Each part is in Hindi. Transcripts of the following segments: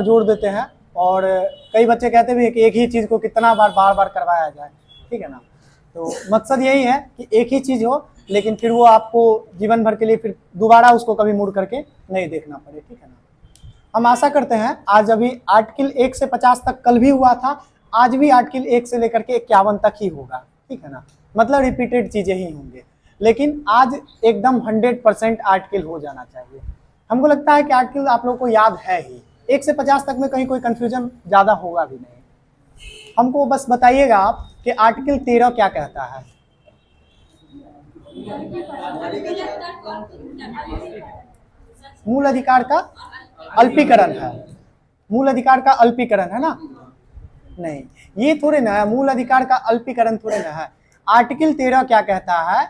जोड़ देते हैं और कई बच्चे कहते भी हैं कि एक ही चीज़ को कितना बार बार करवाया जाए, ठीक है ना। तो मकसद यही है कि एक ही चीज़ हो, लेकिन फिर वो आपको जीवन भर के लिए फिर दोबारा उसको कभी मुड़ करके नहीं देखना पड़े, ठीक है ना। हम आशा करते हैं आज अभी आर्टिकल 1 से 50 तक कल भी हुआ था, आज भी आर्टिकल 1 से लेकर के 51 तक ही होगा, ठीक है ना। मतलब रिपीटेड चीज़ें ही होंगे, लेकिन आज एकदम 100% आर्टिकल हो जाना चाहिए। हमको लगता है कि आर्टिकल आप लोगों को याद है ही, 1 से 50 तक में कहीं कोई कंफ्यूजन ज़्यादा होगा भी नहीं। हमको बस बताइएगा आप कि आर्टिकल 13 क्या कहता है। मूल अधिकार का अल्पीकरण है, मूल अधिकार का अल्पीकरण है ना। नहीं, ये थोड़े ना है, मूल अधिकार का अल्पीकरण थोड़े ना है। आर्टिकल 13 क्या कहता है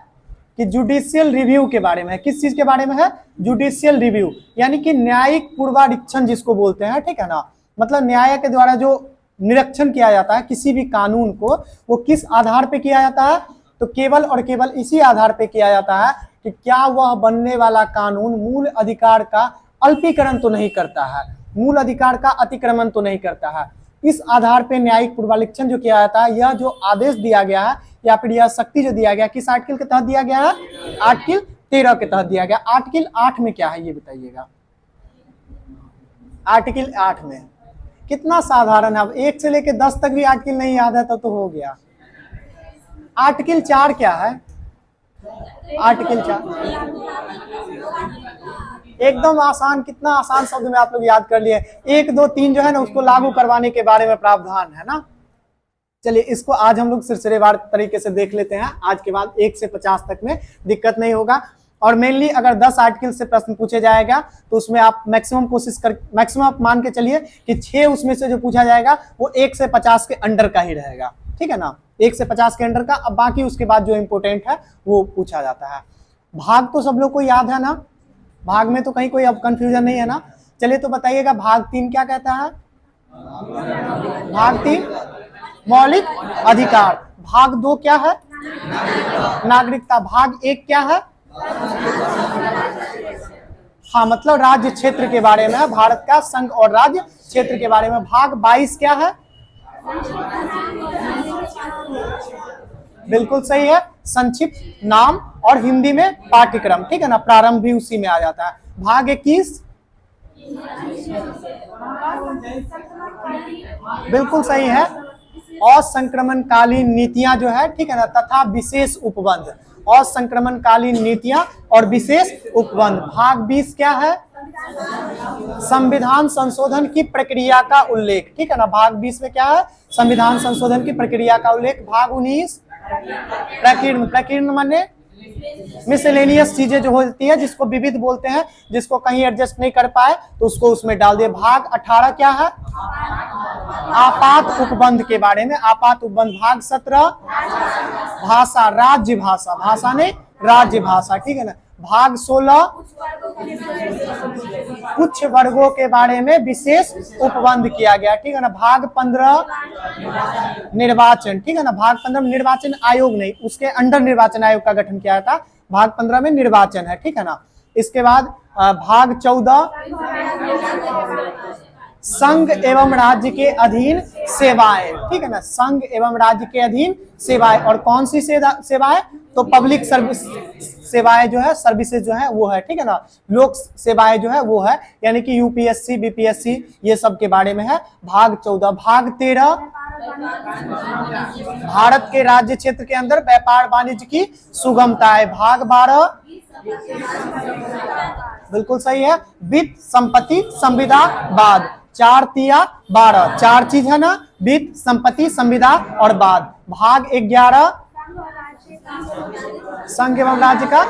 कि जुडिशियल रिव्यू के बारे में है। किस चीज के बारे में है? जुडिशियल रिव्यू, यानी कि न्यायिक पूर्वारीक्षण जिसको बोलते हैं, ठीक है ना। मतलब न्याय के द्वारा जो निरीक्षण किया जाता है किसी भी कानून को, वो किस आधार पे किया जाता है? तो केवल और केवल इसी आधार पे किया जाता है कि क्या वह बनने वाला कानून मूल अधिकार का अल्पीकरण तो नहीं करता है, मूल अधिकार का अतिक्रमण तो नहीं करता है। इस आधार पे न्यायिक पूर्वारीक्षण जो किया जाता है, यह जो आदेश दिया गया है या फिर यह शक्ति जो दिया गया, किस आर्टिकल के तहत दिया गया है? आर्टिकल 13 के तहत दिया गया। आर्टिकल 8 में क्या है ये बताइएगा। आर्टिकल 8 में कितना साधारण है, अब 1 से लेकर 10 तक भी आर्टिकल नहीं याद है तब तो हो गया। आर्टिकल 4 क्या है? आर्टिकल 4 एकदम आसान, कितना आसान शब्द में आप लोग याद कर लिए। 1, 2, 3 जो है ना उसको लागू करवाने के बारे में प्रावधान है ना। चलिए इसको आज हम लोग सिलसिलेवार तरीके से देख लेते हैं। आज के बाद 1 से 50 तक में दिक्कत नहीं होगा। और मेनली अगर 10 आर्टिकल से प्रश्न पूछे जाएगा तो उसमें आप मैक्सिमम कोशिश कर, मैक्सिमम आप मान के चलिए कि 6 उसमें से जो पूछा जाएगा वो 1 से 50 के अंडर का ही रहेगा, ठीक है ना। 1 से 50 के अंडर का। अब बाकी उसके बाद जो इंपोर्टेंट है वो पूछा जाता है। भाग तो सब लोग को याद है ना, भाग में तो कहीं कोई अब कंफ्यूजन नहीं है ना। चलिए तो बताइएगा भाग 3 क्या कहता है? भाग 3 मौलिक अधिकार। भाग 2 क्या है? नागरिकता। भाग 1 क्या है? हाँ, मतलब राज्य क्षेत्र के बारे में है, भारत का संघ और राज्य क्षेत्र के बारे में। भाग 22 क्या है? बिल्कुल सही है, संक्षिप्त नाम और हिंदी में पाठ्यक्रम, ठीक है ना। प्रारंभ भी उसी में आ जाता है। भाग 21 बिल्कुल सही है, असंक्रमणकालीन नीतियां जो है, ठीक है ना, तथा विशेष उपबंध। असंक्रमणकालीन नीतियां और विशेष उपबंध। भाग 20 क्या है? संविधान संशोधन की प्रक्रिया का उल्लेख, ठीक है ना। भाग 20 में क्या है? संविधान संशोधन की प्रक्रिया का उल्लेख। भाग 19 प्रकीर्ण। प्रकीर्ण माने मिसलेनियस चीजें जो होती है, जिसको विविध बोलते हैं, जिसको कहीं एडजस्ट नहीं कर पाए तो उसको उसमें डाल दिए। भाग 18 क्या है? आपात उपबंध के बारे में, आपात उपबंध। भाग 17 भाषा, राज्य भाषा, भाषा ने राज्य भाषा, ठीक है ना। भाग 16 कुछ वर्गों के बारे में विशेष उपबंध किया गया, ठीक है ना। भाग 15 निर्वाचन, ठीक है ना। भाग 15 में निर्वाचन आयोग नहीं, उसके अंडर निर्वाचन आयोग का गठन किया था। भाग 15 में निर्वाचन है, ठीक है ना। इसके बाद भाग 14 संघ एवं राज्य के अधीन सेवाएं, ठीक है ना। संघ एवं राज्य के अधीन सेवाएं, और कौन सी सेवाएं? तो पब्लिक सर्विस सेवाएं जो है, सर्विसेज जो है वो है, ठीक है ना। लोक सेवाएं जो है वो है, यानी कि यूपीएससी, बीपीएससी, ये सब के बारे में है। भाग 14। भाग 13 भारत के राज्य क्षेत्र के अंदर व्यापार वाणिज्य की सुगमता है। भाग 12 बिल्कुल सही है, वित्त, संपत्ति, संविदा, बाद। 4 तिया 12, 4 चीज है ना, वित्त, संपत्ति, संविदा और बाद। भाग 11 संघ एवं राज्य का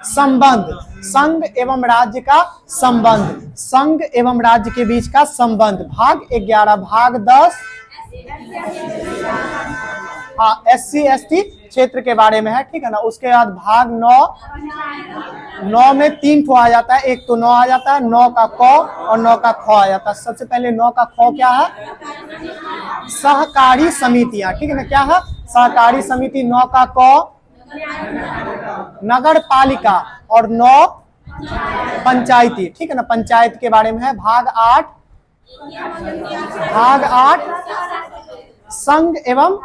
संबंध, संघ एवं राज्य का संबंध, संघ एवं राज्य के बीच का संबंध। भाग 11। भाग 10 हाँ, SC ST क्षेत्र के बारे में है, ठीक है ना। उसके बाद भाग 9 में 3 ठो आ जाता है, एक तो 9 आ जाता है, 9 का क और 9 का ख आ जाता है। सबसे पहले 9 का ख क्या है? सहकारी समितियां, ठीक है ना। क्या है? सहकारी समिति। 9 का क नगर पालिका और 9 पंचायती, ठीक है ना, पंचायत के बारे में है। भाग 8 भाग 8 संघ एवं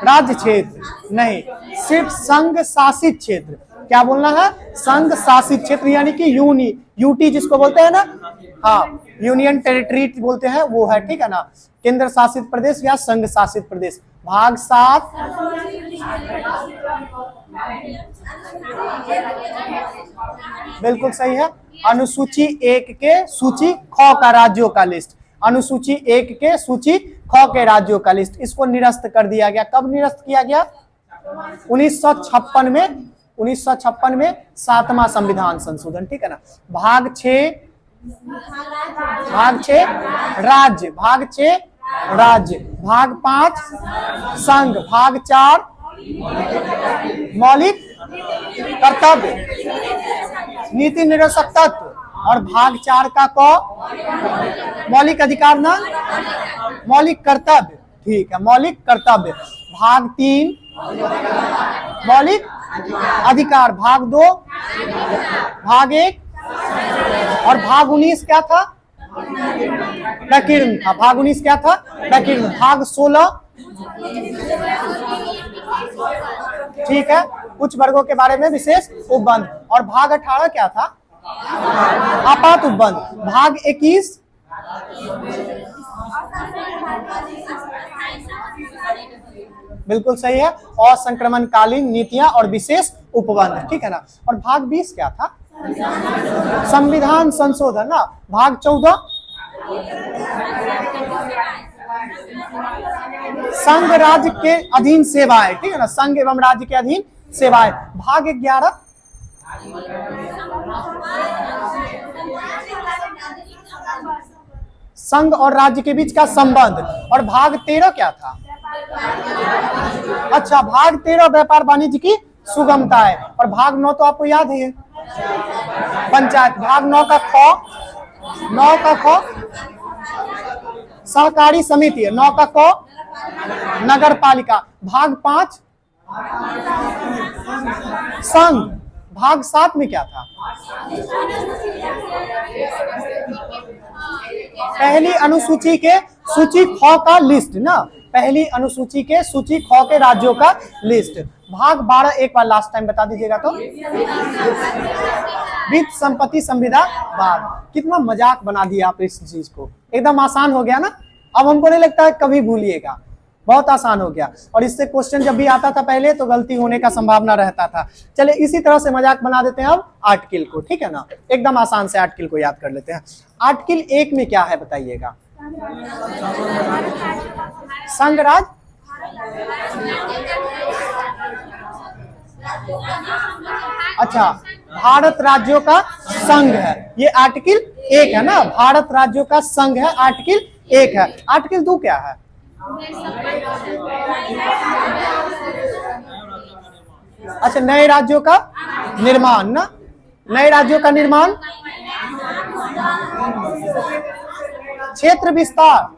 राज्य क्षेत्र, नहीं, सिर्फ संघ शासित क्षेत्र। क्या बोलना है? संघ शासित क्षेत्र, यानी कि यूटी जिसको बोलते हैं ना, हाँ, यूनियन टेरिटरी बोलते हैं, वो है, ठीक है ना, केंद्र शासित प्रदेश या संघ शासित प्रदेश। भाग 7 बिल्कुल सही है। अनुसूची 1 के सूची ख का राज्यों का लिस्ट, अनुसूची 1 के सूची ख के राज्यों का लिस्ट, इसको निरस्त कर दिया गया। कब निरस्त किया गया? 1956 में, 1956 में 7वां संविधान संशोधन, ठीक है ना। भाग 6 राज्य, भाग 6 राज्य, भाग 5 संघ, भाग 4 मौलिक कर्तव्य, नीति निरसक तत्व, और भाग 4 का क मौलिक अधिकार ना, मौलिक कर्तव्य, ठीक है, मौलिक कर्तव्य। भाग 3 मौलिक अधिकार, भाग 2, भाग 1, और भाग 19 क्या था? प्रकीर्णन था। भाग 19 क्या था? प्रकीर्णन। भाग 16 ठीक है, कुछ वर्गों के बारे में विशेष उपबंध, और भाग 18 क्या था? आपात उपबंध। भाग 21 बिल्कुल सही है, असंक्रमणकालीन नीतियां और विशेष उपबंध, ठीक है ना। और भाग 20 क्या था? संविधान संशोधन ना। भाग 14 संघ राज्य के अधीन सेवाएं, ठीक है ना, संघ एवं राज्य के अधीन सेवाएं। भाग 11 संघ और राज्य के बीच का संबंध, और भाग 13 क्या था? अच्छा, भाग 13 व्यापार वाणिज्य की सुगमता है, और भाग 9 तो आपको याद है, पंचायत। भाग 9 का ख सहकारी समिति है, 9 का क नगर पालिका। भाग 5 संघ। भाग 7 में क्या था? पहली अनुसूची के सूची ख का लिस्ट ना, पहली अनुसूची के सूची ख के राज्यों का लिस्ट। भाग 12 एक बार लास्ट टाइम बता दीजिएगा तो। वित्त संपत्ति संविदा बाद। कितना मजाक बना दिया आप इस चीज को, एकदम आसान हो गया ना। अब हमको नहीं लगता है कभी भूलिएगा, बहुत आसान हो गया। और इससे क्वेश्चन जब भी आता था पहले तो गलती होने का संभावना रहता था। चलिए इसी तरह से मजाक बना देते हैं अब आर्टिकल को, ठीक है ना, एकदम आसान से आर्टिकल को याद कर लेते हैं। आर्टिकल 1 में क्या है बताइएगा? संघ राज, अच्छा, भारत राज्यों का संघ है, ये आर्टिकल 1 है ना, भारत राज्यों का संघ है, आर्टिकल 1 है। आर्टिकल 2 क्या है? अच्छा, नए राज्यों का निर्माण ना, नए राज्यों का निर्माण, क्षेत्र विस्तार,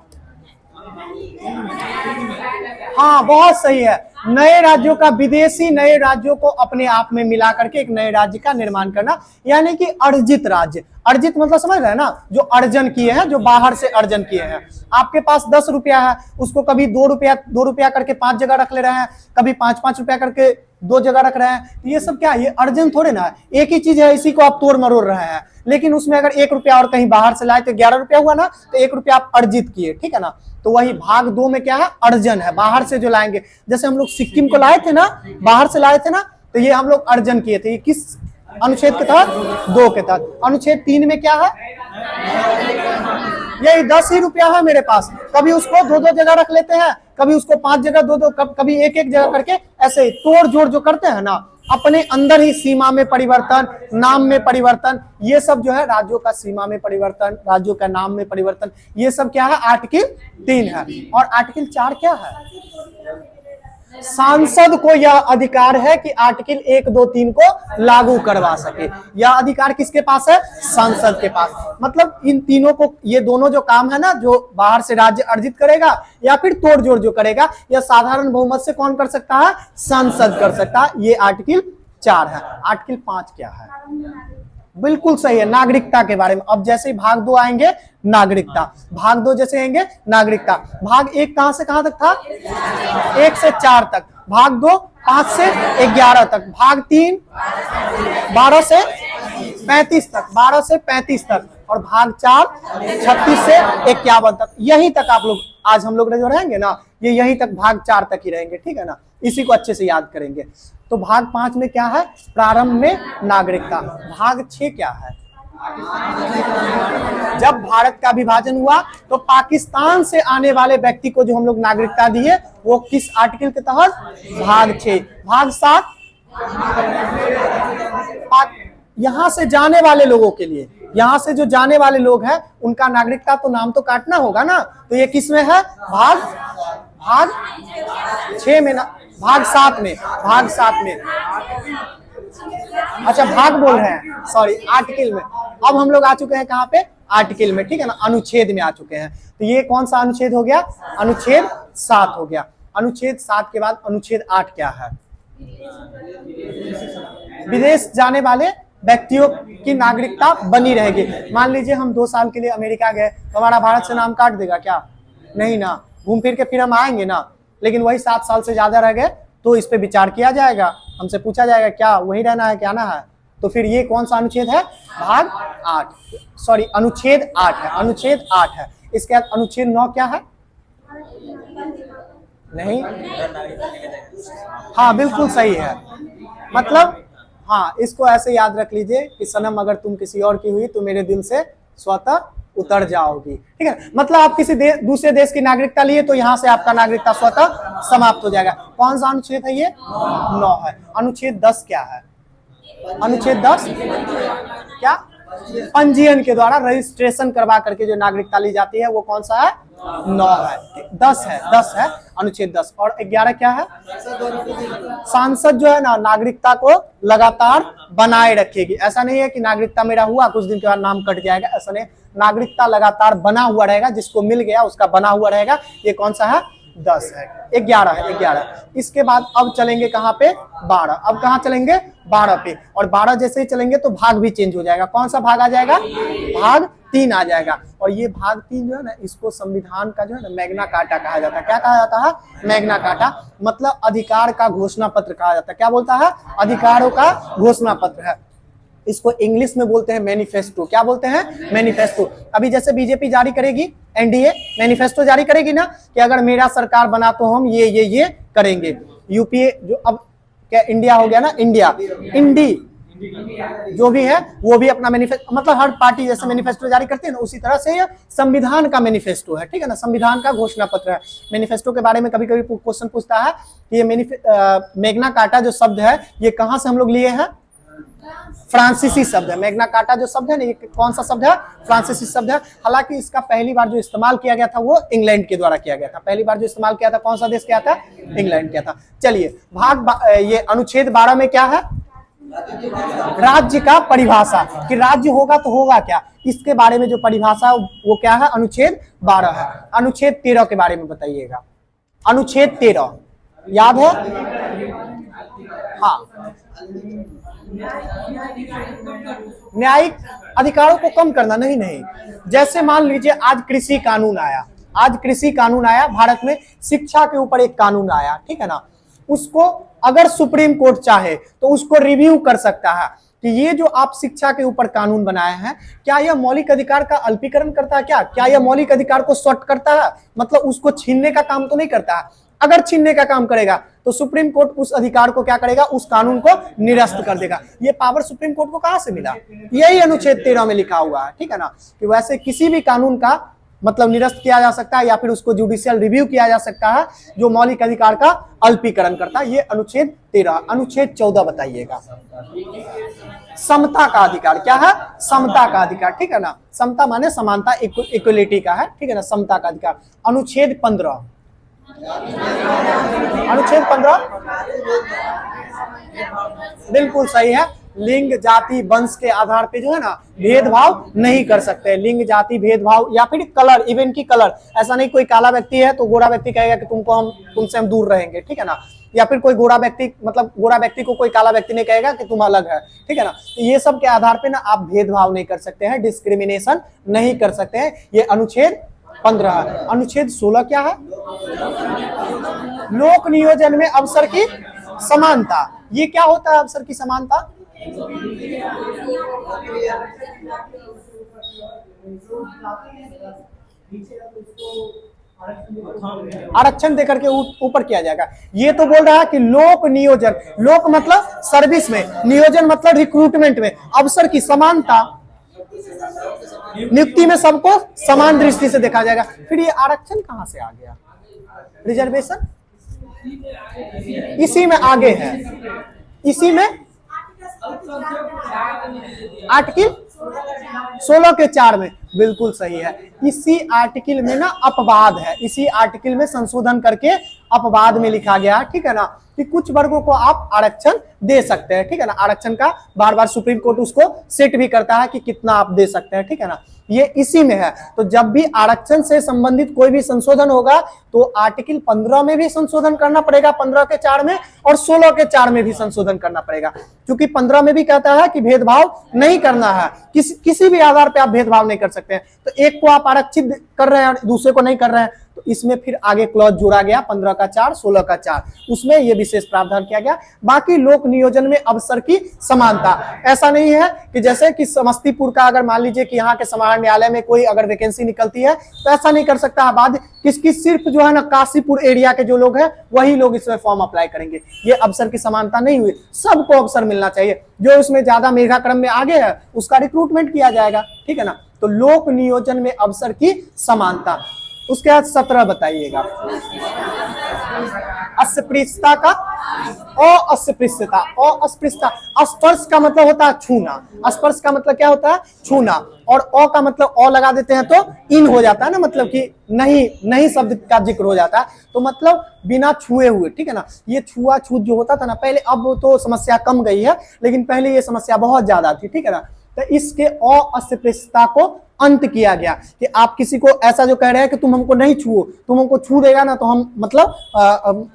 हाँ बहुत सही है, नए राज्यों का, विदेशी नए राज्यों को अपने आप में मिला करके एक नए राज्य का निर्माण करना, यानी कि अर्जित राज्य। अर्जित मतलब समझ रहे हैं ना, जो अर्जन किए हैं, जो बाहर से अर्जन किए हैं। आपके पास 10 रुपया है, उसको कभी 2 रुपया करके 5 जगह रख ले रहे हैं, कभी 5-5 रुपया करके 2 जगह रख रहे हैं, तो ये सब क्या है? ये अर्जन थोड़े ना है, एक ही चीज है, इसी को आप तोड़ मरोड़ रहे हैं। लेकिन उसमें अगर 1 रुपया और कहीं बाहर से लाए तो 11 रुपया हुआ ना, तो 1 रुपया आप अर्जित किए, ठीक है ना। तो वही भाग 2 में क्या है? अर्जन है, बाहर से जो लाएंगे। जैसे हम लोग सिक्किम को लाए थे ना, बाहर से लाए थे ना, तो ये हम लोग अर्जन किए थे। ये किस अनुच्छेद के तहत? 2 के तहत। अनुच्छेद 3 में क्या है? यही 10 ही रुपया है मेरे पास, कभी उसको 2-2 जगह रख लेते हैं, कभी उसको 5 जगह 2-2, कभी 1-1 जगह करके, ऐसे तोड़ जोड़ जो करते हैं ना, अपने अंदर ही सीमा में परिवर्तन, नाम में परिवर्तन, ये सब जो है राज्यों का सीमा में परिवर्तन, राज्यों का नाम में परिवर्तन, ये सब क्या है? आर्टिकल 3 है। और आर्टिकल 4 क्या है? सांसद को यह अधिकार है कि आर्टिकल 1, 2, 3 को लागू करवा सके। यह अधिकार किसके पास है? सांसद के पास। मतलब इन तीनों को, ये दोनों जो काम है ना, जो बाहर से राज्य अर्जित करेगा या फिर तोड़ जोड़ जो करेगा, यह साधारण बहुमत से कौन कर सकता है? सांसद कर सकता है। ये आर्टिकल 4 है। आर्टिकल 5 क्या है? बिल्कुल सही है, नागरिकता के बारे में। अब जैसे ही भाग 2 आएंगे नागरिकता, भाग 2 जैसे आएंगे नागरिकता। भाग 1 कहां से कहां तक था? 1 से 4 तक। भाग 2 5 से 11 तक। भाग 3 12 से 35 तक, 12 से 35 तक। और भाग 4 36 से 51 तक। यहीं तक आप लोग आज हम लोग जो रहेंगे ना, ये यहीं तक भाग 4 तक ही रहेंगे, ठीक है ना। इसी को अच्छे से याद करेंगे। तो भाग 5 में क्या है? प्रारंभ में नागरिकता। भाग 6 क्या है? जब भारत का विभाजन हुआ तो पाकिस्तान से आने वाले व्यक्ति को जो हम लोग नागरिकता दिए, वो किस आर्टिकल के तहत? भाग 6। भाग 7 यहां से जाने वाले लोगों के लिए, यहां से जो जाने वाले लोग हैं उनका नागरिकता तो नाम तो काटना होगा ना, तो ये किस में है? भाग 6 में ना, भाग 7 में, भाग 7 में। अच्छा भाग बोल रहे हैं, सॉरी, आर्टिकल में। अब हम लोग आ चुके हैं कहां पे? आर्टिकल में, ठीक है ना, अनुच्छेद में आ चुके हैं। तो ये कौन सा अनुच्छेद हो गया? अनुच्छेद 7 हो गया। अनुच्छेद 7 के बाद अनुच्छेद 8 क्या है? विदेश जाने वाले व्यक्तियों की नागरिकता बनी रहेगी। मान लीजिए हम 2 साल के लिए अमेरिका गए, तो हमारा भारत से नाम काट देगा क्या? नहीं ना, घूम फिर के फिर हम आएंगे ना। लेकिन वही 7 साल से ज्यादा रह गए तो इस पे विचार किया जाएगा, हमसे पूछा जाएगा क्या वही रहना है, क्या ना है। तो फिर ये कौन सा अनुच्छेद है? भाग 8, सॉरी अनुच्छेद 8 है, अनुच्छेद 8 है। इसके बाद अनुच्छेद 9 क्या है? नहीं, हाँ बिल्कुल सही है। मतलब हाँ, इसको ऐसे याद रख लीजिए कि सनम अगर तुम किसी और की हुई तो मेरे दिल से स्वतः उतर जाओगी, ठीक है। मतलब आप किसी दूसरे देश की नागरिकता लिए तो यहाँ से आपका नागरिकता स्वतः समाप्त हो जाएगा। कौन सा अनुच्छेद है ये? 9 है। अनुच्छेद 10 क्या है? अनुच्छेद 10 क्या? पंजीयन के द्वारा रजिस्ट्रेशन करवा करके जो नागरिकता ली जाती है वो कौन सा है? 9 है। 10 है, 10 है अनुच्छेद 10। और 11 क्या है? सांसद जो है ना नागरिकता को लगातार बनाए रखेगी। ऐसा नहीं है कि नागरिकता मेरा हुआ कुछ दिन के बाद नाम कट जाएगा, ऐसा नहीं। नागरिकता लगातार बना हुआ रहेगा, जिसको मिल गया उसका बना हुआ रहेगा। ये कौन सा है? 10 है। 11 है, 11। इसके बाद अब चलेंगे कहाँ पे? 12। अब कहाँ चलेंगे? 12 पे। और 12 जैसे ही चलेंगे तो भाग भी चेंज हो जाएगा। कौन सा भाग आ जाएगा? भाग 3 आ जाएगा। और ये भाग 3 जो है ना, इसको संविधान का जो है ना मैग्ना कार्टा कहा जाता है। क्या कहा जाता है? Magna carta. मतलब अधिकार का घोषणा पत्र कहा जाता है। क्या बोलता है? अधिकारों का घोषणा पत्र है। इसको इंग्लिश में बोलते हैं मैनिफेस्टो। क्या बोलते हैं? मैनिफेस्टो। अभी जैसे बीजेपी जारी करेगी, एनडीए मैनिफेस्टो जारी करेगी ना, कि अगर मेरा सरकार बना तो हम ये करेंगे। यूपीए जो अब क्या इंडिया हो गया ना, इंडिया, इंडी जो भी है वो भी अपना मैनिफेस्टो, मतलब हर पार्टी जैसे मैनिफेस्टो जारी करती है ना, उसी तरह से ये संविधान का मैनिफेस्टो है, ठीक है ना, संविधान का घोषणा पत्र है। मैनिफेस्टो के बारे में कभी कभी क्वेश्चन पूछता है कि ये मैग्ना कार्टा जो शब्द है ये कहाँ से हम लोग लिए हैं? फ्रांसीसी शब्द है। मैग्ना कार्टा जो शब्द है ना, ये कौन सा शब्द है? फ्रांसीसी शब्द है। हालांकि इसका पहली बार जो इस्तेमाल किया गया था वो इंग्लैंड के द्वारा किया गया था। पहली बार जो इस्तेमाल किया था कौन सा देश किया था? इंग्लैंड किया था। चलिए ये अनुच्छेद 12 में क्या है? राज्य का परिभाषा, कि राज्य होगा तो होगा क्या, इसके बारे में जो परिभाषा वो क्या है? अनुच्छेद 12 है। अनुच्छेद 13 के बारे में बताइएगा। अनुच्छेद 13 याद है? हाँ, न्यायिक अधिकारों को कम करना। नहीं, जैसे मान लीजिए आज कृषि कानून आया, आज कृषि कानून आया भारत में, शिक्षा के ऊपर एक कानून आया, ठीक है ना। उसको अगर सुप्रीम कोर्ट चाहे तो उसको रिव्यू कर सकता है कि ये जो आप शिक्षा के ऊपर कानून बनाए हैं, क्या यह मौलिक अधिकार का अल्पीकरण करता है? क्या यह मौलिक अधिकार को शॉर्ट करता है? मतलब उसको छीनने का काम तो नहीं करता है। अगर छीनने का काम करेगा तो सुप्रीम कोर्ट उस अधिकार को क्या करेगा? उस कानून को निरस्त कर देगा। ये पावर सुप्रीम कोर्ट को कहां से मिला? यही अनुच्छेद 13 में लिखा हुआ है, ठीक है ना, कि वैसे किसी भी कानून का मतलब निरस्त किया जा सकता है या फिर उसको जुडिशियल रिव्यू किया जा सकता है जो मौलिक अधिकार का अल्पीकरण करता है। ये अनुच्छेद 13। अनुच्छेद 14 बताइएगा। समता का अधिकार। क्या है? समता का अधिकार, ठीक है ना। समता माने समानता, इक्वलिटी का है, ठीक है ना, समता का अधिकार। अनुच्छेद 15। अनुच्छेद 15 बिल्कुल सही है। लिंग, जाति, वंश के आधार पे जो है ना भेदभाव नहीं कर सकते। लिंग, जाति, भेदभाव या फिर कलर, इवन की कलर, ऐसा नहीं कोई काला व्यक्ति है तो गोरा व्यक्ति कहेगा कि तुमसे हम दूर रहेंगे, ठीक है ना। या फिर कोई गोरा व्यक्ति, मतलब गोरा व्यक्ति को कोई काला व्यक्ति नहीं कहेगा कि तुम अलग है, ठीक है ना। तो ये सब के आधार पे ना आप भेदभाव नहीं कर सकते हैं, डिस्क्रिमिनेशन नहीं कर सकते हैं। ये अनुच्छेद 15 है। अनुच्छेद 16 क्या है? लोक नियोजन में अवसर की समानता। ये क्या होता है अवसर की समानता? आरक्षण देकर के ऊपर किया जाएगा। ये तो बोल रहा है कि लोक नियोजन, लोक मतलब सर्विस में, नियोजन मतलब रिक्रूटमेंट में, अवसर की समानता, नियुक्ति में सबको समान दृष्टि से देखा जाएगा। फिर ये आरक्षण कहां से आ गया? रिजर्वेशन इसी में आगे है, इसी में आर्टिकल 16 के 4 में बिल्कुल सही है। इसी आर्टिकल में ना अपवाद है, इसी आर्टिकल में संशोधन करके अपवाद में लिखा गया, ठीक है ना, कि कुछ वर्गों को आप आरक्षण दे सकते हैं, ठीक है ना। आरक्षण का बार बार सुप्रीम कोर्ट उसको सेट भी करता है कि कितना आप दे सकते हैं, ठीक है ना। ये इसी में है। तो जब भी आरक्षण से संबंधित कोई भी संशोधन होगा तो आर्टिकल 15 में भी संशोधन करना पड़ेगा, 15 के 4 में, और 16 के 4 में भी संशोधन करना पड़ेगा। क्योंकि 15 में भी कहता है कि भेदभाव नहीं करना है, किसी भी आधार पे आप भेदभाव नहीं कर सकते हैं। तो एक को आप आरक्षित कर रहे हैं और दूसरे को नहीं कर रहे हैं, तो इसमें फिर आगे क्लॉज जोड़ा गया 15 का 4, 16 का 4, उसमें यह विशेष प्रावधान किया गया। बाकी लोक नियोजन में अवसर की समानता, ऐसा नहीं है कि जैसे कि समस्तीपुर का अगर मान लीजिए कि यहाँ के समाहरण न्यायालय में कोई अगर वैकेंसी निकलती है तो ऐसा नहीं कर सकता बाद किसकी, सिर्फ जो है ना काशीपुर एरिया के जो लोग हैं वही लोग इसमें फॉर्म अप्लाई करेंगे। ये अवसर की समानता नहीं हुई, सबको अवसर मिलना चाहिए। जो उसमें ज्यादा मेधा क्रम में आगे है उसका रिक्रूटमेंट किया जाएगा, ठीक है ना। तो लोक नियोजन में अवसर की समानता। उसके बाद 17 बताइएगा। अस्पृश्यता का अस्पृश्यता, अस्पृश्यता, स्पर्श का मतलब होता है छूना, स्पर्श का मतलब क्या होता है? छूना। और अ का मतलब अ लगा देते हैं तो इन हो जाता है ना, मतलब कि नहीं शब्द का जिक्र हो जाता है, तो मतलब बिना छुए हुए, ठीक है ना। ये छुआछूत जो होता था ना पहले, अब तो समस्या कम गई है, लेकिन पहले ये समस्या बहुत ज्यादा थी, ठीक है ना। तो इसके अस्पृश्यता को अंत किया गया कि आप किसी को ऐसा जो कह रहे हैं कि तुम हमको नहीं छुओ, तुम हमको छू देगा ना तो हम मतलब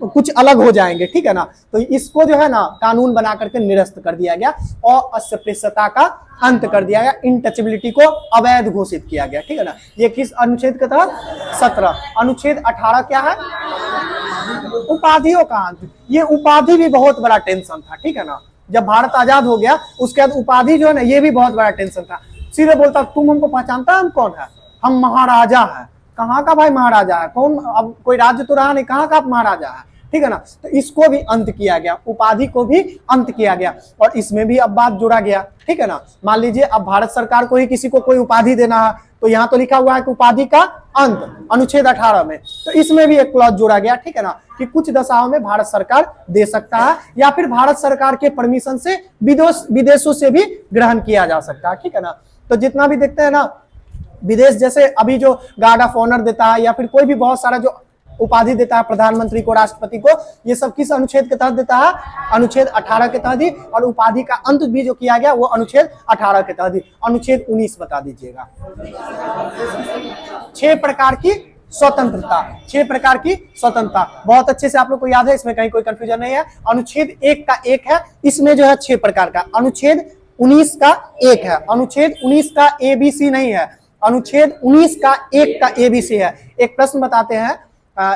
कुछ अलग हो जाएंगे, ठीक है ना। तो इसको जो है ना कानून बना करके निरस्त कर दिया गया और अस्पृश्यता का अंत कर दिया गया, इनटचेबिलिटी को अवैध घोषित किया गया, ठीक है ना। ये किस अनुच्छेद के तहत? 17। अनुच्छेद 18 क्या है? उपाधियों का अंत। ये उपाधि भी बहुत बड़ा टेंशन था, ठीक है ना। जब भारत आजाद हो गया उसके बाद उपाधि जो है ना ये भी बहुत बड़ा टेंशन था। सीधे बोलता तुम हमको पहचानता है हम कौन है? हम महाराजा है। कहाँ का भाई महाराजा है? कौन? अब कोई राज्य तो रहा नहीं, कहाँ का आप महाराजा है, ठीक है ना। तो इसको भी अंत किया गया, उपाधि को भी अंत किया गया और इसमें भी अब बात जोड़ा गया, ठीक है ना। मान लीजिए अब भारत सरकार को ही किसी को कोई उपाधि देना है तो यहाँ तो लिखा हुआ है कि उपाधि का अंत, अनुच्छेद 18 में। तो इसमें भी एक क्लॉज जोड़ा गया, ठीक है ना, कि कुछ दशाओं में भारत सरकार दे सकता है या फिर भारत सरकार के परमिशन से विदेशों से भी ग्रहण किया जा सकता है, ठीक है ना। तो जितना भी देखते हैं ना विदेश, जैसे अभी जो गार्ड ऑफ ऑनर देता है या फिर कोई भी बहुत सारा जो उपाधि देता है प्रधानमंत्री को, राष्ट्रपति को, ये सब किस अनुच्छेद के तहत देता है? अनुच्छेद 18 के तहत ही। और उपाधि का अंत भी जो किया गया वो अनुच्छेद 18 के तहत ही। अनुच्छेद 19 बता दीजिएगा। 6 प्रकार की स्वतंत्रता, 6 प्रकार की स्वतंत्रता बहुत अच्छे से आप लोग को याद है, इसमें कहीं कोई कंफ्यूजन नहीं है। अनुच्छेद 1 का 1 है, इसमें जो है 6 प्रकार का। अनुच्छेद 19 का 1 है, अनुच्छेद 19 का ABC नहीं है, अनुच्छेद 19 का 1 का ABC है। एक प्रश्न बताते हैं,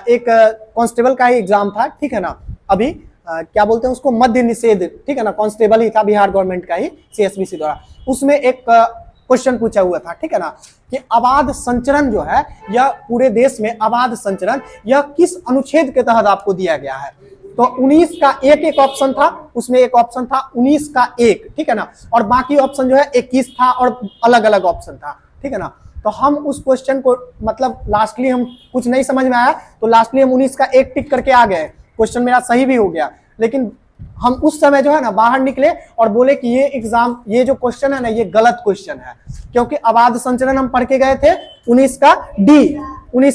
एक कांस्टेबल का ही एग्जाम था, ठीक है ना, अभी क्या बोलते हैं उसको, मद्य निषेध, ठीक है ना, कांस्टेबल ही था बिहार गवर्नमेंट का ही, CSBC द्वारा। उसमें एक क्वेश्चन पूछा हुआ था, ठीक है ना, कि अबाध संचरण जो है यह पूरे देश में अबाध संचरण यह किस अनुच्छेद के तहत आपको दिया गया है? तो 19 का एक ऑप्शन था, उसमें एक ऑप्शन था 19 का 1, ठीक है ना, और बाकी ऑप्शन जो है 21 था और अलग अलग ऑप्शन था, ठीक है ना। तो हम उस क्वेश्चन को मतलब लास्टली हम कुछ नहीं समझ में आया तो लास्टली हम 19 का 1 टिक करके आ गए, क्वेश्चन मेरा सही भी हो गया। लेकिन हम उस समय जो है ना बाहर निकले और बोले कि ये एग्जाम, ये जो क्वेश्चन है ना ये गलत क्वेश्चन है, क्योंकि अबाध संचरण हम पढ़ के गए थे 19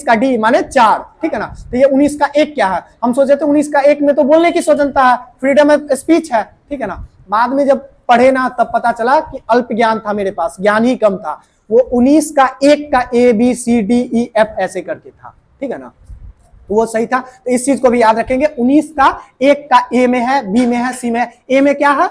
का डी माने 4, ठीक है ना। तो ये 19 का 1 क्या है? हम सोचे थे 19 का 1 में तो बोलने की स्वतंत्रता है, फ्रीडम ऑफ स्पीच है, ठीक है ना। बाद में जब पढ़े ना तब पता चला कि अल्प ज्ञान था मेरे पास, ज्ञान ही कम था। वो 19 का 1 का ABCDEF ऐसे करके था, ठीक है ना। तो वो सही था। तो इस चीज को भी याद रखेंगे। 19 का एक का ए में है, बी में है, सी में है। ए में क्या है?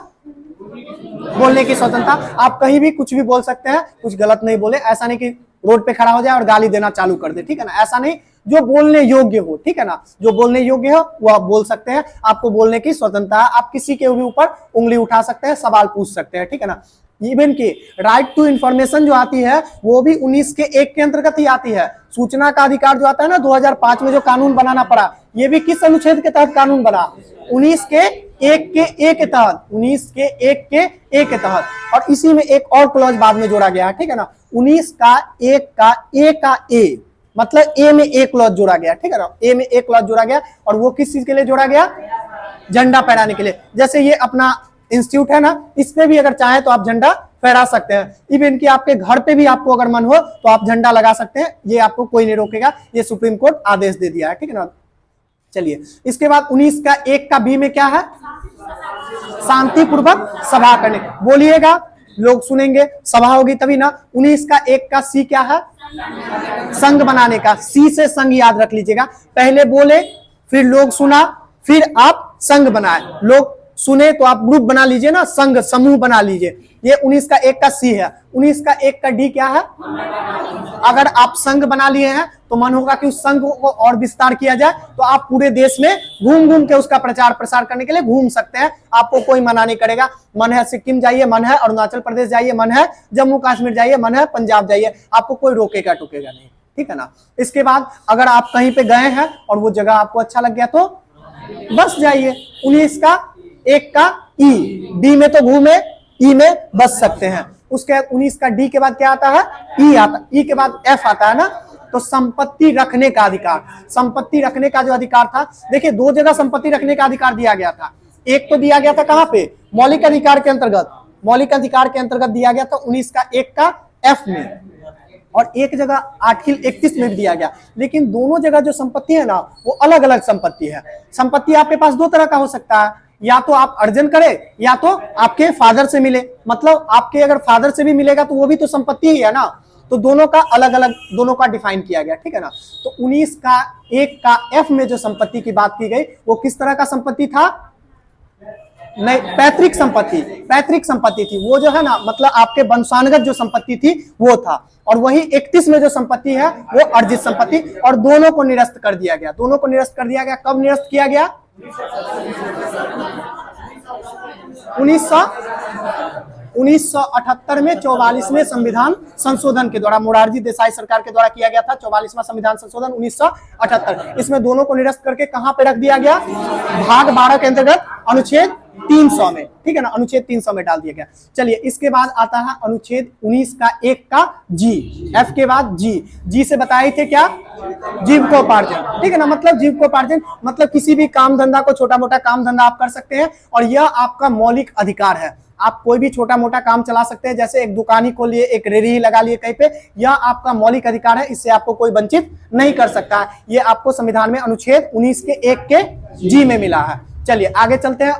बोलने की स्वतंत्रता। आप कहीं भी कुछ भी बोल सकते हैं, कुछ गलत नहीं बोले। ऐसा नहीं कि रोड पे खड़ा हो जाए और गाली देना चालू कर दे, ठीक है ना, ऐसा नहीं। जो बोलने योग्य हो, ठीक है ना, जो बोलने योग्य हो वो आप बोल सकते हैं। आपको बोलने की स्वतंत्रता है। आप किसी के भी ऊपर उंगली उठा सकते हैं, सवाल पूछ सकते हैं, ठीक है ना। इवन की राइट टू इंफॉर्मेशन जो आती है वो भी 19 के एक के अंतर्गत ही आती है। सूचना का अधिकार जो आता है ना, 2005 में जो कानून बनाना पड़ा, ये भी किस अनुच्छेद के तहत कानून बना? 19 के एक के ए के तहत। 19 के एक के ए के तहत। और इसी में एक और क्लॉज बाद में जोड़ा गया है, ठीक है ना। 19 का एक का ए का ए, मतलब ए में एक क्लॉज जोड़ा गया, ठीक है ना। ए में एक क्लॉज जोड़ा गया, और वो किस चीज के लिए जोड़ा गया? झंडा फहराने के लिए। जैसे ये अपना इंस्टीट्यूट है ना, इस पे भी अगर चाहे तो आप झंडा फहरा सकते हैं। इवन कि आपके घर पे भी आपको अगर मन हो तो आप झंडा लगा सकते हैं, ये आपको कोई नहीं रोकेगा। ये सुप्रीम कोर्ट आदेश दे दिया है, ठीक है ना। चलिए, इसके बाद 19 का एक का बी में क्या है? शांतिपूर्वक सभा करने। बोलिएगा, लोग सुनेंगे, सभा होगी तभी ना। 19 का एक का सी क्या है? संघ बनाने का। सी से संघ याद रख लीजिएगा। पहले बोले, फिर लोग सुना, फिर आप संघ बनाए। लोग सुने तो आप ग्रुप बना लीजिए ना, संघ, समूह बना लीजिए। ये 19 का एक का सी है। 19 का एक का डी क्या है? अगर आप संघ बना लिए हैं तो मन होगा कि उस संघ को और विस्तार किया जाए, तो आप पूरे देश में घूम घूम के उसका प्रचार प्रसार करने के लिए घूम सकते हैं। आपको कोई मना नहीं करेगा। मन है सिक्किम जाइए, मन है अरुणाचल प्रदेश जाइए, मन है जम्मू कश्मीर जाइए, मन है पंजाब जाइए, आपको कोई रोकेगा टोकेगा नहीं, ठीक है ना। इसके बाद अगर आप कहीं पे गए हैं और वो जगह आपको अच्छा लग गया तो बस जाइए। 19 का एक का ई, डी में तो घूमे, ई में बस सकते हैं। उसके बाद 19 का डी के बाद क्या आता है? ई आता। ई के बाद एफ आता है ना, तो संपत्ति रखने का अधिकार। संपत्ति रखने का जो अधिकार था, देखिए दो जगह संपत्ति रखने का अधिकार दिया गया था। एक तो दिया गया था कहां पे? मौलिक अधिकार के अंतर्गत। मौलिक अधिकार के अंतर्गत दिया गया था 19 का एक का एफ में, और एक जगह आर्टिकल 31 में भी दिया गया। लेकिन दोनों जगह जो संपत्ति है ना, वो अलग अलग संपत्ति है। संपत्ति आपके पास दो तरह का हो सकता है, या तो आप अर्जन करें या तो आपके फादर से मिले। मतलब आपके अगर फादर से भी मिलेगा तो वो भी तो संपत्ति ही है ना। तो दोनों का अलग अलग, दोनों का डिफाइन किया गया, ठीक है ना। तो 19 का एक का एफ में जो संपत्ति की बात की गई, वो किस तरह का संपत्ति था? नहीं, पैतृक संपत्ति। पैतृक संपत्ति थी वो, जो है ना, मतलब आपके वंशानुगत जो संपत्ति थी वो था। और वही 31 में जो संपत्ति है वो अर्जित संपत्ति। और दोनों को निरस्त कर दिया गया। दोनों को निरस्त कर दिया गया। कब निरस्त किया गया? 1978 में 44वें संविधान संशोधन के द्वारा, मोरारजी देसाई सरकार के द्वारा किया गया था। 44वां संविधान संशोधन 1978। इसमें दोनों को निरस्त करके कहां पे रख दिया गया? भाग 12 के अंतर्गत अनुच्छेद 300 में, ठीक है ना, अनुच्छेद 300 में डाल दिया गया। चलिए, इसके बाद आता है अनुच्छेद 19 का एक का जी। एफ के बाद जी। जी से बताए थे क्या? जीविकोपार्जन, ठीक है ना। मतलब जीविकोपार्जन मतलब किसी भी काम धंधा को, छोटा मोटा काम धंधा आप कर सकते हैं, और यह आपका मौलिक अधिकार है। आप कोई भी छोटा मोटा काम चला सकते हैं, जैसे एक दुकानी को लिए, एक रेहड़ी लगा लिए कहीं पे, यह आपका मौलिक अधिकार है। इससे आपको कोई वंचित नहीं कर सकता है। ये आपको संविधान में अनुच्छेद 19 के एक के जी में मिला है। चलिए आगे चलते हैं।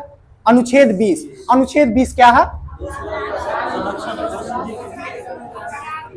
अनुच्छेद 20। अनुच्छेद 20 क्या है?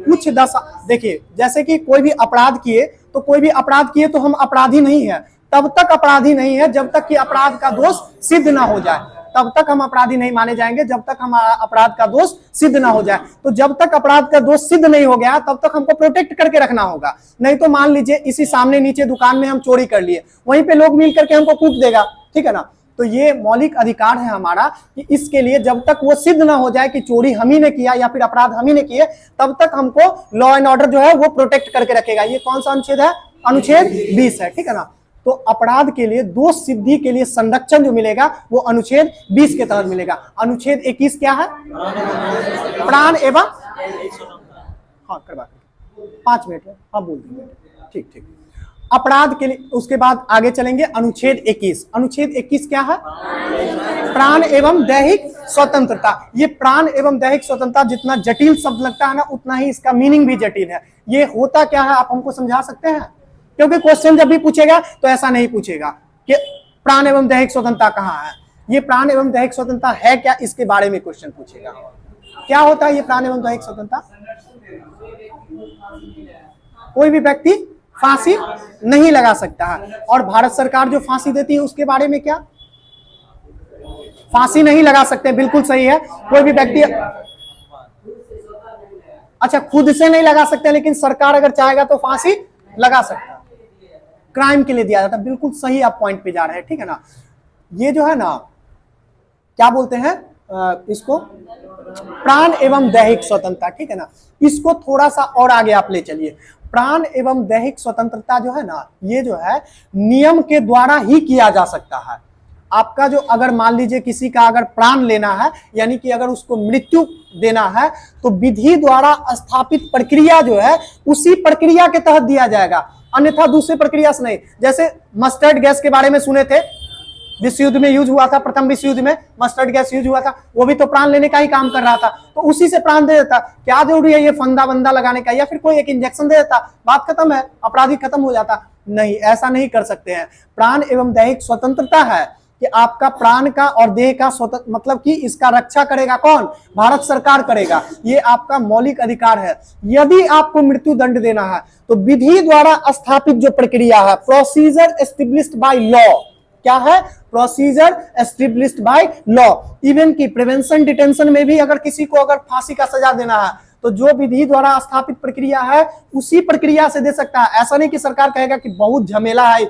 कुछ दशा, देखिए जैसे कि कोई भी अपराध किए तो कोई भी अपराध किए तो हम अपराधी नहीं है, तब तक अपराधी नहीं है जब तक कि अपराध का दोष सिद्ध ना हो जाए। तब तक हम अपराधी नहीं माने जाएंगे जब तक हम अपराध का दोष सिद्ध ना हो जाए। तो जब तक अपराध का दोष सिद्ध नहीं हो गया तब तक हमको प्रोटेक्ट करके रखना होगा। नहीं तो मान लीजिए इसी सामने नीचे दुकान में हम चोरी कर लिए, वहीं पे लोग मिल करके हमको कूट देगा, ठीक है ना। तो ये मौलिक अधिकार है हमारा कि इसके लिए जब तक वो सिद्ध ना हो जाए कि चोरी हम ही ने किया या फिर अपराध हम ही ने किए, तब तक हमको लॉ एंड ऑर्डर जो है वो प्रोटेक्ट करके रखेगा। ये कौन सा अनुच्छेद है? अनुच्छेद 20 है, ठीक है ना। तो अपराध के लिए दोष सिद्धि के लिए संरक्षण जो मिलेगा वो अनुच्छेद 20 के तहत मिलेगा। अनुच्छेद 21 क्या है? प्राण एवं, हाँ करवा 5 मिनट है, हाँ बोल देंगे, ठीक ठीक। अपराध के लिए, उसके बाद आगे चलेंगे। अनुच्छेद 21। अनुच्छेद 21 क्या है? प्राण एवं दैहिक स्वतंत्रता। ये प्राण एवं दैहिक स्वतंत्रता जितना जटिल शब्द लगता है ना, उतना ही इसका मीनिंग भी जटिल है। ये होता क्या है, आप हमको समझा सकते हैं? क्योंकि क्वेश्चन जब भी पूछेगा तो ऐसा नहीं पूछेगा कि प्राण एवं दैहिक स्वतंत्रता कहाँ है। ये प्राण एवं दैहिक स्वतंत्रता है क्या, इसके बारे में क्वेश्चन पूछेगा। क्या होता है ये प्राण एवं दैहिक स्वतंत्रता? कोई भी व्यक्ति फांसी नहीं लगा सकता है। और भारत सरकार जो फांसी देती है उसके बारे में क्या, फांसी नहीं लगा सकते, बिल्कुल सही है। कोई भी व्यक्ति, अच्छा खुद से नहीं लगा सकते, लेकिन सरकार अगर चाहेगा तो फांसी लगा सकता है, क्राइम के लिए दिया जाता है। बिल्कुल सही आप पॉइंट पे जा रहे हैं, ठीक है ना। ये जो है ना क्या बोलते हैं इसको, प्राण एवं दैहिक स्वतंत्रता, ठीक है ना। इसको थोड़ा सा और आगे आप ले चलिए। प्राण एवं दैहिक स्वतंत्रता जो है ना, ये जो है नियम के द्वारा ही किया जा सकता है। आपका जो अगर मान लीजिए किसी का अगर प्राण लेना है, यानी कि अगर उसको मृत्यु देना है, तो विधि द्वारा स्थापित प्रक्रिया जो है उसी प्रक्रिया के तहत दिया जाएगा, अन्यथा दूसरी प्रक्रिया से नहीं। जैसे मस्टर्ड गैस के बारे में सुने थे, विश्व युद्ध में यूज हुआ था, प्रथम विश्व युद्ध में मस्टर्ड गैस यूज हुआ था, वो भी तो प्राण लेने का ही काम कर रहा था, तो उसी से प्राण दे देता। क्या जरूरी है ये फंदा वंदा लगाने का, या फिर कोई एक इंजेक्शन दे देता, बात खत्म है, अपराधी खत्म हो जाता। नहीं, ऐसा नहीं कर सकते हैं। प्राण एवं दैहिक स्वतंत्रता है कि आपका प्राण का और देह का स्वतंत्र, मतलब कि इसका रक्षा करेगा कौन, भारत सरकार करेगा। ये आपका मौलिक अधिकार है। यदि आपको मृत्यु दंड देना है तो विधि द्वारा स्थापित जो प्रक्रिया है, प्रोसीजर एस्टेब्लिश्ड बाय लॉ, क्या है, procedure established by law. Even की प्रिवेंशन डिटेंशन में भी अगर किसी को अगर फांसी का सजा देना है तो जो विधि द्वारा स्थापित प्रक्रिया है उसी प्रक्रिया से दे सकता है। ऐसा नहीं कि सरकार कहेगा कि बहुत झमेला है,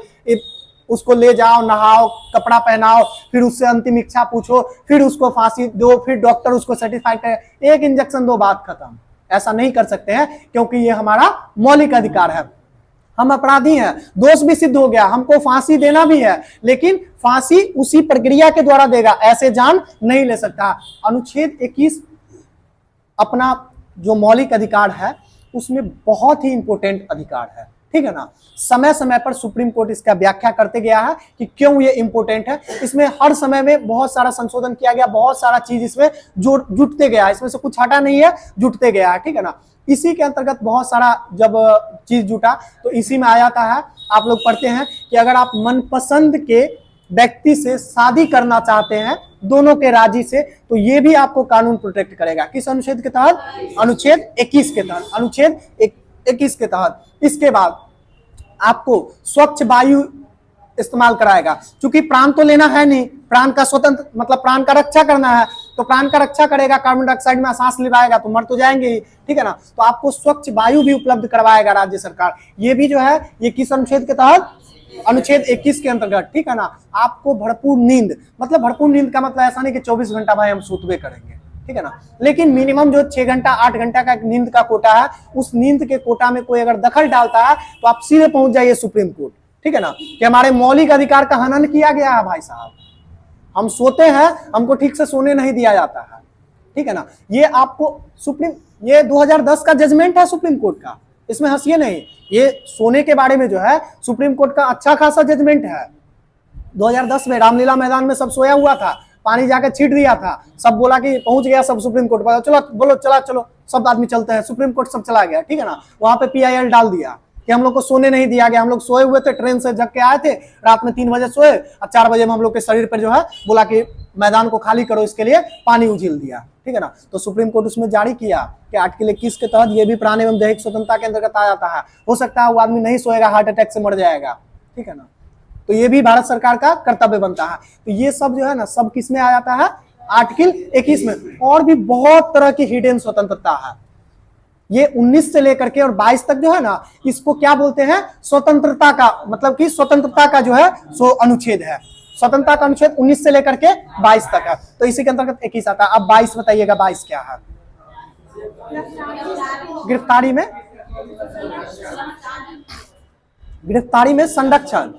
उसको ले जाओ, नहाओ, कपड़ा पहनाओ, फिर उससे अंतिम इच्छा पूछो, फिर उसको फांसी दो, फिर डॉक्टर उसको सर्टिफाई करे, एक इंजेक्शन दो, बात खत्म। ऐसा नहीं कर सकते हैं, क्योंकि ये हमारा मौलिक अधिकार है। हम अपराधी हैं, दोष भी सिद्ध हो गया, हमको फांसी देना भी है, लेकिन फांसी उसी प्रक्रिया के द्वारा देगा, ऐसे जान नहीं ले सकता। अनुच्छेद 21 अपना जो मौलिक अधिकार है उसमें बहुत ही इंपॉर्टेंट अधिकार है, ठीक है ना। समय समय पर सुप्रीम कोर्ट इसका व्याख्या करते गया है कि क्यों ये इंपॉर्टेंट है। इसमें हर समय में बहुत सारा संशोधन किया गया, बहुत सारा चीज इसमें जुटते गया, इसमें से कुछ हटा नहीं है, जुटते गया है, ठीक है ना। इसी के अंतर्गत बहुत सारा जब चीज जुटा तो इसी में आ जाता है। आप लोग पढ़ते हैं कि अगर आप मनपसंद के व्यक्ति से शादी करना चाहते हैं, दोनों के राजी से, तो ये भी आपको कानून प्रोटेक्ट करेगा। किस अनुच्छेद के तहत, अनुच्छेद 21 के तहत, अनुच्छेद 21 के तहत। इसके बाद आपको स्वच्छ वायु इस्तेमाल कराएगा, क्योंकि प्राण तो लेना है नहीं, प्राण का स्वतंत्र मतलब प्राण का रक्षा करना है, तो प्राण का रक्षा करेगा, कार्बन डाइऑक्साइड में सांस लिवाएगा तो मर तो जाएंगे ही, ठीक है ना। तो आपको स्वच्छ वायु भी उपलब्ध करवाएगा राज्य सरकार। ये भी जो है ये किस अनुच्छेद के तहत, अनुच्छेद 21 के अंतर्गत, ठीक है ना। आपको भरपूर नींद, मतलब भरपूर नींद का मतलब ऐसा नहीं कि 24 घंटा भाई हम सुतबे करेंगे, ठीक है ना, लेकिन मिनिमम जो 6 घंटा 8 घंटा का नींद का कोटा है, उस नींद के कोटा में कोई अगर दखल डालता है तो आप सीधे पहुंच जाइए सुप्रीम कोर्ट, ठीक है ना, कि हमारे मौलिक अधिकार का हनन किया गया है भाई साहब। हम सोते हैं, हमको ठीक से सोने नहीं दिया जाता है, ठीक है ना। ये आपको सुप्रीम, ये 2010 का जजमेंट है सुप्रीम कोर्ट का, इसमें हंसिए नहीं। ये सोने के बारे में जो है सुप्रीम कोर्ट का अच्छा खासा जजमेंट है। 2010 में रामलीला मैदान में सब सोया हुआ था, पानी जाके छीट दिया था, सब बोला कि पहुंच गया सब सुप्रीम कोर्ट पर, चलो बोलो चला चलो सब आदमी चलते हैं, सुप्रीम कोर्ट सब चला गया, ठीक है ना। वहां पे PIL डाल दिया कि हम लोग को सोने नहीं दिया गया, हम लोग सोए हुए थे, ट्रेन से जग के आए थे, रात में 3 बजे सोए और 4 बजे में हम लोग के शरीर पर जो है बोला कि मैदान को खाली करो, इसके लिए पानी उझिल दिया, ठीक है ना। तो सुप्रीम कोर्ट उसमें जारी किया कि आर्टिकल 21 के तहत ये भी प्राण एवं दैहिक स्वतंत्रता के अंतर्गत आ जाता है। हो सकता है वो आदमी नहीं सोएगा, हार्ट अटैक से मर जाएगा, ठीक है ना। तो ये भी भारत सरकार का कर्तव्य बनता है। तो ये सब जो है ना सब किस में आ जाता है, आर्टिकल 21 में। और भी बहुत तरह की हिडन स्वतंत्रता है। ये 19 से लेकर के और 22 तक जो है ना, इसको क्या बोलते हैं, स्वतंत्रता का, मतलब कि स्वतंत्रता का जो है सो अनुच्छेद है। स्वतंत्रता का अनुच्छेद 19 से लेकर के 22 तक है, तो इसी के अंतर्गत 21 आता है। अब 22 बताइएगा, 22 क्या है। गिरफ्तारी में संरक्षण।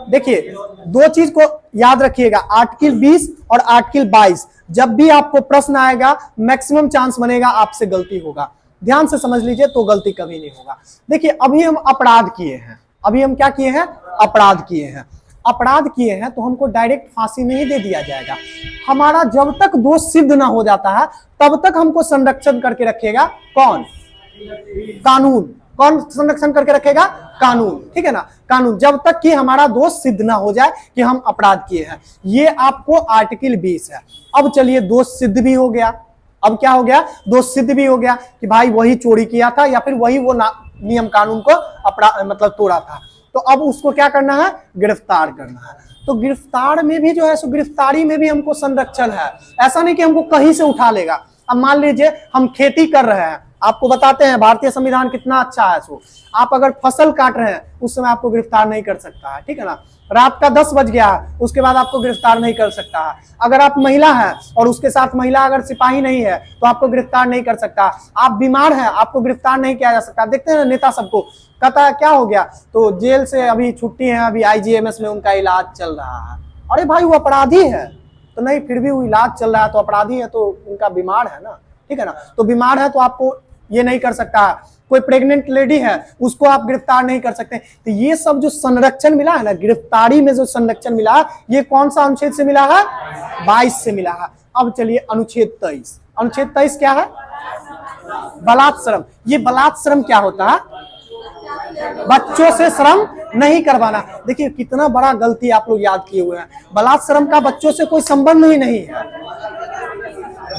देखिए दो चीज को याद रखिएगा, आर्टिकल 20 और आर्टिकल 22। जब भी आपको प्रश्न आएगा मैक्सिमम चांस बनेगा आपसे गलती होगा, ध्यान से समझ लीजिए, तो गलती कभी नहीं होगा। देखिए अभी हम अपराध किए हैं, अभी हम क्या किए हैं, अपराध किए हैं। अपराध किए हैं तो हमको डायरेक्ट फांसी नहीं दे दिया जाएगा। हमारा जब तक दोष सिद्ध ना हो जाता है तब तक हमको संरक्षण करके रखेगा कौन, कानून। कौन संरक्षण करके रखेगा, कानून, ठीक है ना, कानून। जब तक कि हमारा दोष सिद्ध ना हो जाए कि हम अपराध किए हैं। ये आपको आर्टिकल 20 है। अब चलिए दोष सिद्ध भी हो गया। अब क्या हो गया, दोष सिद्ध भी हो गया कि भाई वही चोरी किया था या फिर वही वो नियम कानून को मतलब तोड़ा था। तो अब उसको क्या करना है, गिरफ्तार करना है। तो गिरफ्तार में भी जो है सो गिरफ्तारी में भी हमको संरक्षण है, ऐसा नहीं कि हमको कहीं से उठा लेगा। अब मान लीजिए हम खेती कर रहे हैं, आपको बताते हैं भारतीय संविधान कितना अच्छा है। सो आप अगर फसल काट रहे हैं उस समय आपको गिरफ्तार नहीं कर सकता है, ठीक है ना। रात का 10 बज गया है उसके बाद आपको गिरफ्तार नहीं कर सकता है। अगर आप महिला हैं और उसके साथ महिला अगर सिपाही नहीं है तो आपको गिरफ्तार नहीं कर सकता। आप बीमार हैं, आपको गिरफ्तार नहीं किया जा सकता। देखते हैं नेता सबको कहता है क्या हो गया, तो जेल से अभी छुट्टी है, अभी IGMS में उनका इलाज चल रहा है। अरे भाई वो अपराधी है, तो नहीं फिर भी वो इलाज चल रहा है तो अपराधी है तो उनका बीमार है ना, ठीक है ना। तो बीमार है तो आपको ये नहीं कर सकता। कोई प्रेग्नेंट लेडी है उसको आप गिरफ्तार नहीं कर सकते। तो ये सब जो संरक्षण मिला है ना, गिरफ्तारी में जो संरक्षण मिला है, ये कौन सा अनुच्छेद से मिला है, 22 से मिला है। अब चलिए अनुच्छेद 23। अनुच्छेद 23 क्या है, बलात्श्रम। ये बलात्श्रम क्या होता है, बच्चों से श्रम नहीं करवाना। देखिए कितना बड़ा गलती आप लोग याद किए हुए हैं। बलात्श्रम का बच्चों से कोई संबंध ही नहीं है।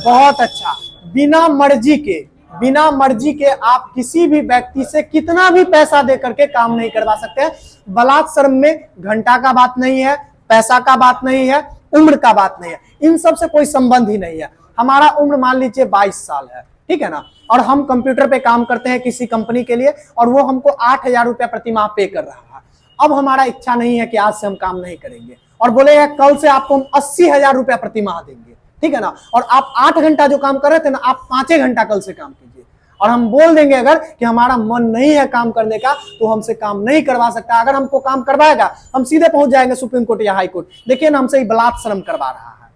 बहुत अच्छा, बिना मर्जी के आप किसी भी व्यक्ति से कितना भी पैसा दे करके काम नहीं करवा सकते हैं। बलात्श्रम में घंटा का बात नहीं है, पैसा का बात नहीं है, उम्र का बात नहीं है, इन सब से कोई संबंध ही नहीं है। हमारा उम्र मान लीजिए 22 साल है, ठीक है ना, और हम कंप्यूटर पे काम करते हैं किसी कंपनी के लिए और वो हमको 8,000 रुपया प्रति माह पे कर रहा है। अब हमारा इच्छा नहीं है कि आज से हम काम नहीं करेंगे और बोलेगा कल से आपको हम 80,000 रुपया प्रति माह देंगे, ठीक है ना। और आप 8 घंटा जो काम कर रहे थे ना, आप 5 घंटा कल से काम कीजिए। और हम बोल देंगे अगर कि हमारा मन नहीं है काम करने का तो हमसे काम नहीं करवा सकता। अगर हमको काम करवाएगा हम सीधे पहुंच जाएंगे सुप्रीम कोर्ट या हाई कोर्ट। देखिए ना, हमसे बलात्श्रम करवा रहा है,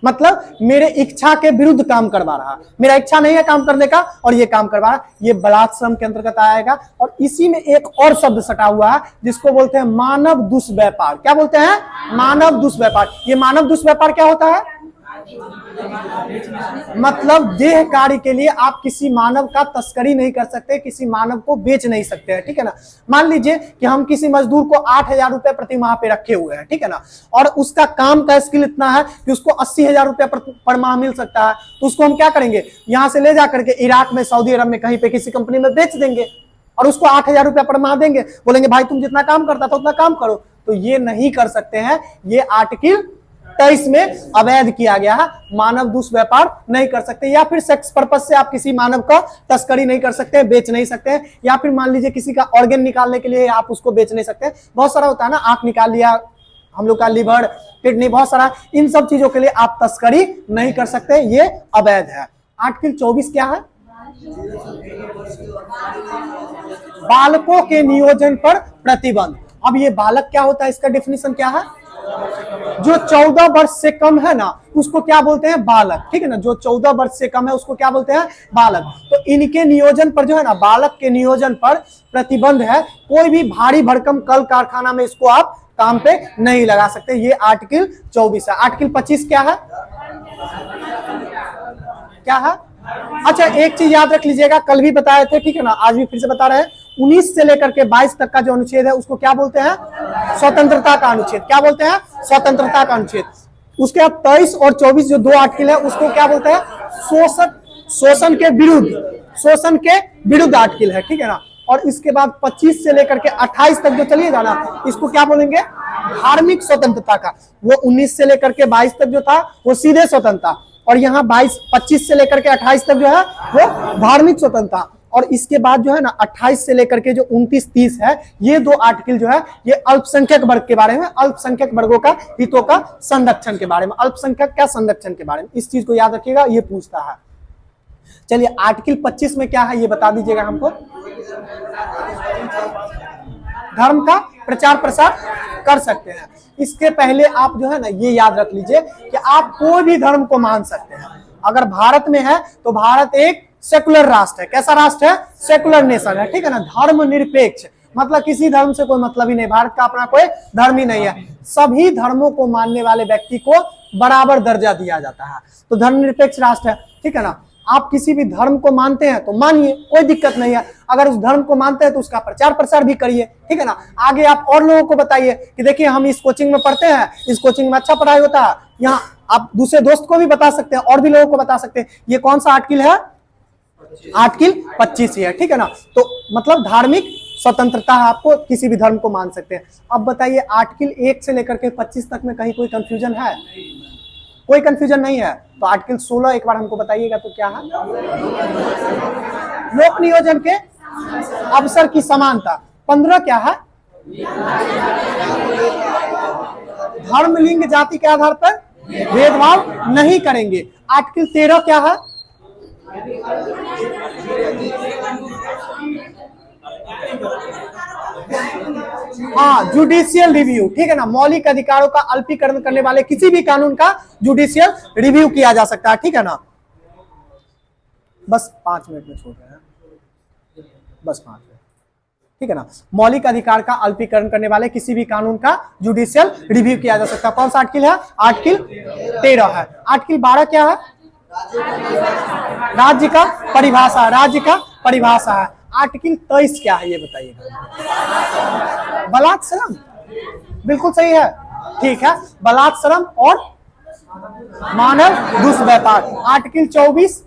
मतलब मेरे इच्छा के विरुद्ध काम करवा रहा है। मेरा इच्छा नहीं है काम करने का और ये काम करवा रहा है, ये बलात्श्रम के अंतर्गत आएगा। और इसी में एक और शब्द सटा हुआ है जिसको बोलते हैं मानव दुष्व्यापार। क्या बोलते हैं, मानव दुष्व्यापार। ये मानव दुष्व्यापार क्या होता है, मतलब देह कार्य के लिए आप किसी मानव का तस्करी नहीं कर सकते, किसी मानव को बेच नहीं सकते हैं, ठीक है ना। मान लीजिए कि हम किसी मजदूर को 8,000 रुपए प्रति माह पे रखे हुए हैं, ठीक है ना, और उसका काम का स्किल इतना है कि उसको 80,000 रुपया पर माह मिल सकता है। तो उसको हम क्या करेंगे, यहां से ले जा करके इराक में, सऊदी अरब में कहीं पे किसी कंपनी में बेच देंगे और उसको 8,000 रुपया पर माह देंगे। बोलेंगे भाई तुम जितना काम करता था उतना काम करो। तो ये नहीं कर सकते हैं। ये आर्टिकल 23 में अवैध किया गया है। मानव दुष्व्यापार नहीं कर सकते, या फिर सेक्स पर्पस से आप किसी मानव का तस्करी नहीं कर सकते, बेच नहीं सकते हैं। या फिर मान लीजिए किसी का ऑर्गन निकालने के लिए आप उसको बेच नहीं सकते। बहुत सारा होता है ना, आंख निकाल लिया हम लोग का, लिवर, किडनी, बहुत सारा, इन सब चीजों के लिए आप तस्करी नहीं कर सकते, ये अवैध है। आर्टिकल 24 क्या है, बालकों के नियोजन पर प्रतिबंध। अब ये बालक क्या होता है, इसका डेफिनेशन क्या है, जो 14 वर्ष से कम है ना उसको क्या बोलते हैं, बालक, ठीक है ना। जो 14 वर्ष से कम है उसको क्या बोलते हैं, बालक। तो इनके नियोजन पर जो है ना, बालक के नियोजन पर प्रतिबंध है। कोई भी भारी भरकम कल कारखाना में इसको आप काम पे नहीं लगा सकते। ये आर्टिकल 24 है। आर्टिकल 25 क्या है, क्या है, अच्छा एक चीज याद रख लीजिएगा, कल भी बताए थे, ठीक है ना, आज भी फिर से बता रहे हैं। 19 से लेकर के 22 तक का जो अनुच्छेद है उसको क्या बोलते हैं, स्वतंत्रता का अनुच्छेद। क्या बोलते हैं, स्वतंत्रता का अनुच्छेद। उसके बाद 23 और 24 जो 2 आर्टिकल है उसको क्या बोलते हैं, शोषण के विरुद्ध आर्टिकल है, ठीक है ना। और इसके बाद 25 से लेकर के 28 तक जो चलिएगा ना, इसको क्या बोलेंगे, धार्मिक स्वतंत्रता का। वो 19 से लेकर के 22 तक जो था वो सीधे स्वतंत्रता, और यहाँ 25 से लेकर के 28 तक जो है वो धार्मिक स्वतंत्रता। और इसके बाद जो है ना 28 से लेकर के जो 29-30 है, ये 2 आर्टिकल जो है ये अल्पसंख्यक वर्ग के बारे में, अल्पसंख्यक वर्गों का हितों का संरक्षण के बारे में, अल्पसंख्यक का संरक्षण के बारे में। इस चीज को याद रखिएगा, ये पूछता है। चलिए आर्टिकल 25 में क्या है ये बता दीजिएगा हमको। धर्म का प्रचार प्रसार कर सकते हैं। इसके पहले आप जो है ना ये याद रख लीजिए कि आप कोई भी धर्म को मान सकते हैं। अगर भारत में है तो भारत एक सेकुलर राष्ट्र है। कैसा राष्ट्र है, सेकुलर नेशन है, ठीक है ना। धर्म निरपेक्ष, मतलब किसी धर्म से कोई मतलब ही नहीं, भारत का अपना कोई धर्म ही नहीं है। सभी धर्मों को मानने वाले व्यक्ति को बराबर दर्जा दिया जाता है, तो धर्म निरपेक्ष राष्ट्र है, ठीक है ना। आप किसी भी धर्म को मानते हैं तो मानिए, कोई दिक्कत नहीं है। अगर उस धर्म को मानते हैं तो उसका प्रचार प्रसार भी करिए, ठीक है ना। आगे आप और लोगों को बताइए कि देखिए हम इस कोचिंग में पढ़ते हैं, इस कोचिंग में अच्छा पढ़ाई होता है। यहाँ आप दूसरे दोस्त को भी बता सकते हैं और भी लोगों को बता सकते हैं। ये कौन सा आर्टिकल है, आर्टिकल 25 है, ठीक है ना। तो मतलब धार्मिक स्वतंत्रता है, आपको किसी भी धर्म को मान सकते हैं। अब बताइए आर्टिकल 1 से लेकर के 25 तक में कहीं कोई कंफ्यूजन है? कोई कंफ्यूजन नहीं है। तो आर्टिकल 16 एक बार हमको बताइएगा तो क्या है? लोक नियोजन के अवसर की समानता। 15 क्या है? धर्म, लिंग, जाति के आधार पर भेदभाव नहीं करेंगे। आर्टिकल 13 क्या है? हाँ, जुडिशियल रिव्यू, ठीक है ना। मौलिक अधिकारों का अल्पीकरण करने वाले किसी भी कानून का जुडिशियल रिव्यू किया जा सकता है, ठीक है ना। बस 5 मिनट में छोड़ रहे हैं, बस 5 मिनट, ठीक है ना। मौलिक अधिकार का अल्पीकरण करने वाले किसी भी कानून का जुडिशियल रिव्यू किया जा सकता है। कौन सा आर्टिकल है? आर्टिकल 13 है। आर्टिकल 12 क्या है? राज्य का परिभाषा, राज्य का परिभाषा है। आर्टिकल 23 क्या है ये बताइएगा? बलात्श्रम, बिल्कुल सही है, ठीक है। बलात्श्रम और मानव दुष्व्यापार। आर्टिकल 24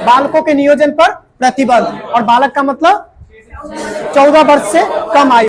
बालकों के नियोजन पर प्रतिबंध, और बालक का मतलब 14 वर्ष से कम आयु।